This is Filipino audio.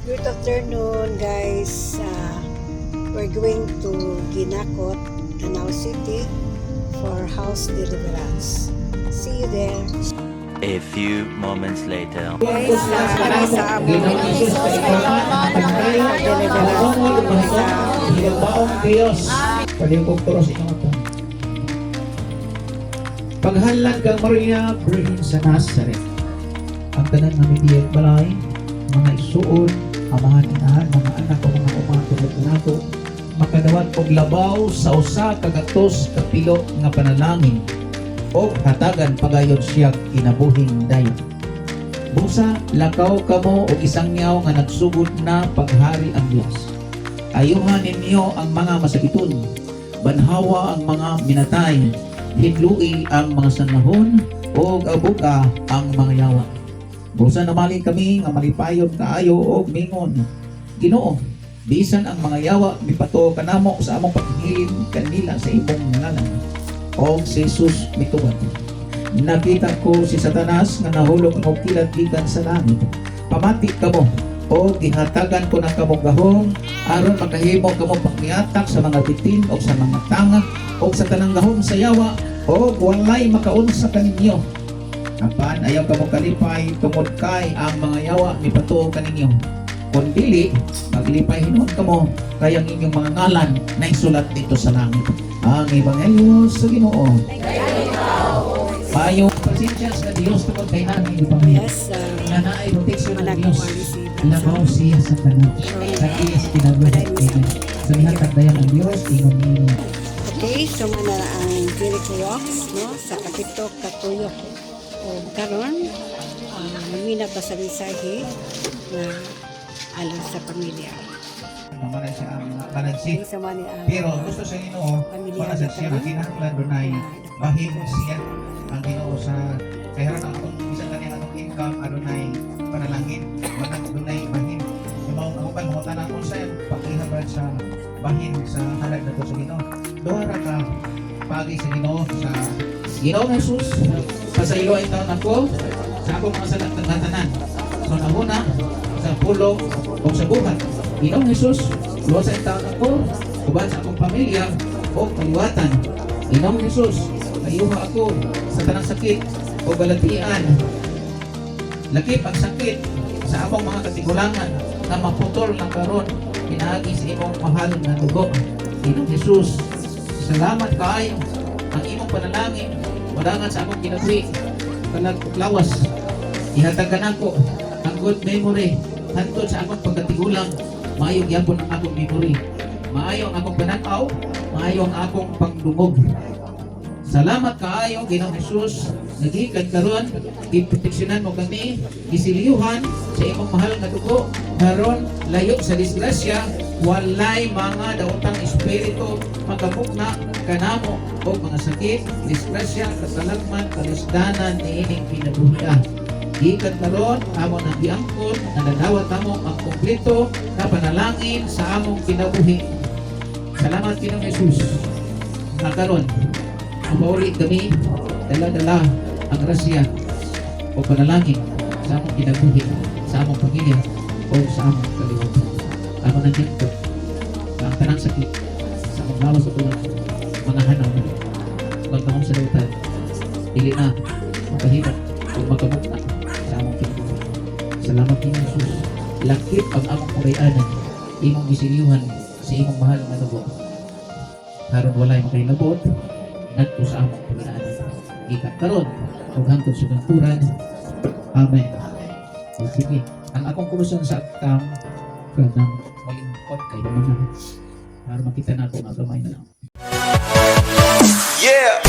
Good afternoon, guys. We're going to Ginakot, Danao City for house deliverance. See you there. A few moments later. Guys, kami sa among deliverance. Paghalan kang Maria, Virgin sa Nazareth. Ang tanan ng midiyat balay, mga isuon, amahan inahan, mga anak o mga umatulog na nato, makadawat og labaw sa usa kagatos kapilo nga panalangin o hatagan pagayon siya kinabuhing dayon. Busa, lakaw kamo o isang yaw nga nagsugod na paghari ang Diyos. Ayuhan ninyo ang mga masakiton, banhawa ang mga minatay, hidlui ang mga sanahon, o abuka ang mga yawa. Busa namalin kami nga malipayon kaayo o mingon. Ginoo, bisan ang mga yawa mipato kanamo sa among paghiling kanila sa imong ngalan. O si Jesus mituwad. Nakita ko si Satanas nga nahulog ng kilat gikan sa langit. Pamati kamo o gihatagan ko ng kamong gahom aron makahimo kamo pagmiatak sa mga bitin o sa mga tanga o sa tanang gahom sa yawa o walay makaunsa kaninyo. Apan ayaw kamo kalipay tungod kay ang mga yawa mipatuo kaninyo. Kung dili, maglipay hinuon kamo kay ang inyong mga ngalan na isulat dito sa langit. Ang Ebanghelyo sa Ginoo. Maayong pasensya sa Dios tungod kay namin Ebanghelyo. Yes, Nga na ay proteksyon ng anak Dios. ko receive. Labaw siya sa tanan. Sa iyas kinabuhi. Sa lihat tagdayan ng Dios, ingon niyo. Okay, so mana ang Jericho Walks, no, sa Kapito, Katuyok. O karon, mamina pa sa mensahe na alang sa pamilya. Mamanan siya ang balansi. Sa mani ang Pero gusto sa Ginoo, para sa siya kinahanglan dunay bahin siya ang Ginoo sa kaya na akong isa kani atong income adunay panalangin, manang dunay bahin. Yung mga uban mo tanan ko sa pakihabad sa bahin sa halad nato sa Ginoo. Duha ra ka pagi sa Ginoo sa Ginoo Jesus. Pasaylo ay taon ako sa akong mga salat ng tanan. So nahuna sa pulo o sa buhat. Ginoo Jesus, luwas ay taon ako, uban sa akong pamilya o kaliwatan. Ginoo Jesus, ayuha ako sa tanang sakit o balatian. Lakip ang sakit sa among mga katigulangan na maputol ng karon pinaagi sa imong mahal na dugo. Ginoo Jesus, salamat kaayo ang imong panalangin wadangan sa akong kinabuhi lawas. Ihatagan ako ang good memory hantod sa akong pagkatigulang. Maayo gyapon ang akong memory, maayo ang akong pananaw, maayo ang akong pagdungog. Salamat kaayo Ginoong Jesus, nagikan karon giproteksyonan mo kami, gisiliyuhan sa imong mahal nga dugo karon layo sa disgrasya, walay mga daotang espiritu magamugna kanamo o mga sakit, disgrasya, kasalagman, kalisdanan niining kinabuhian. Gikan karon amo nang giangkon na nadawat amo ang kompleto na panalangin sa among kinabuhi. Salamat Ginoong Jesus. Karon mapauli kami dala-dala ang grasya o panalangin sa among kinabuhi, sa among pamilya o sa among kalibutan. Amo nang dito ang tanang sakit sa among lawas sa tuwan, mga hanaw magtangom sa lutan, dili na makahirap o makamukta sa among kinabuhi. Salamat Ginoong Jesus. Lakip ang among pagayanan, imong gisiliyuhan sa imong mahal nga dugo. Karon walay makahilabot ngadto sa among pagdaanan. Gikan karon ug hangtod sa kanturan. Amen. Sige, ang akong kurusyon sa akang kanang malingkot kay mga para makita nato nga gamay na lang. Yeah!